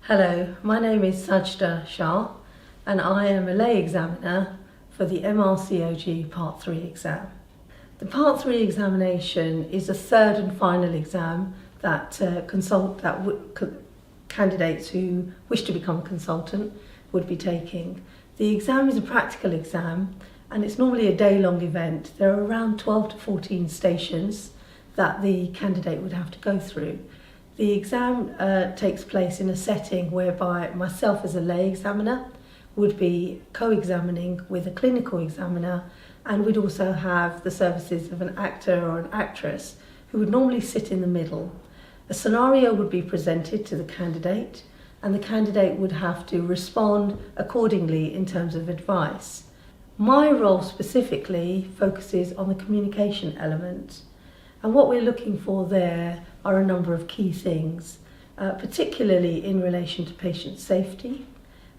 Hello, my name is Sajda Shah and I am a lay examiner for the RCOG Part 3 exam. The Part 3 examination is a third and final exam that candidates who wish to become a consultant would be taking. The exam is a practical exam and it's normally a day-long event. There are around 12 to 14 stations that the candidate would have to go through. The exam takes place in a setting whereby myself as a lay examiner would be co-examining with a clinical examiner, and we'd also have the services of an actor or an actress who would normally sit in the middle. A scenario would be presented to the candidate and the candidate would have to respond accordingly in terms of advice. My role specifically focuses on the communication element, and what we're looking for there are a number of key things, particularly in relation to patient safety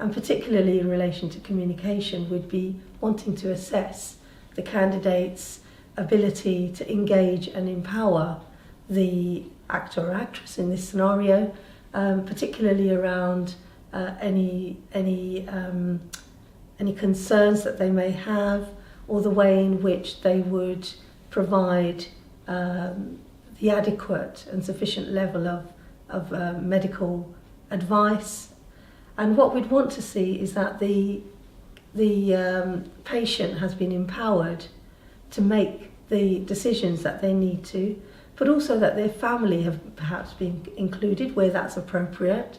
and particularly in relation to communication. We'd be wanting to assess the candidate's ability to engage and empower the actor or actress in this scenario, particularly around any concerns that they may have, or the way in which they would provide the adequate and sufficient level of medical advice. And what we'd want to see is that the patient has been empowered to make the decisions that they need to, but also that their family have perhaps been included where that's appropriate,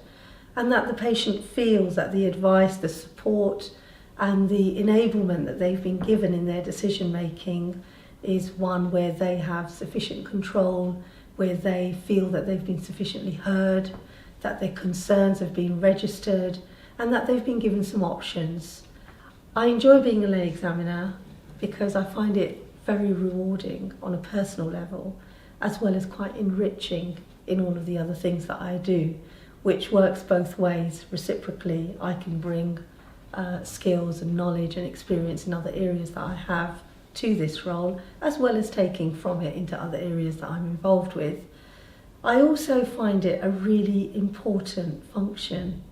and that the patient feels that the advice, the support and the enablement that they've been given in their decision making is one where they have sufficient control, where they feel that they've been sufficiently heard, that their concerns have been registered, and that they've been given some options. I enjoy being a lay examiner because I find it very rewarding on a personal level, as well as quite enriching in all of the other things that I do, which works both ways. Reciprocally, I can bring skills and knowledge and experience in other areas that I have to this role, as well as taking from it into other areas that I'm involved with. I also find it a really important function,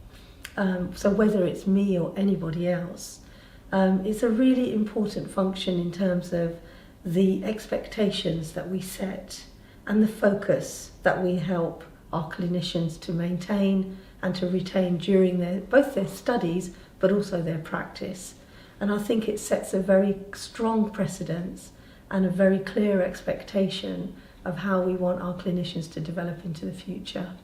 so whether it's me or anybody else, it's a really important function in terms of the expectations that we set and the focus that we help our clinicians to maintain and to retain during both their studies but also their practice. And I think it sets a very strong precedence and a very clear expectation of how we want our clinicians to develop into the future.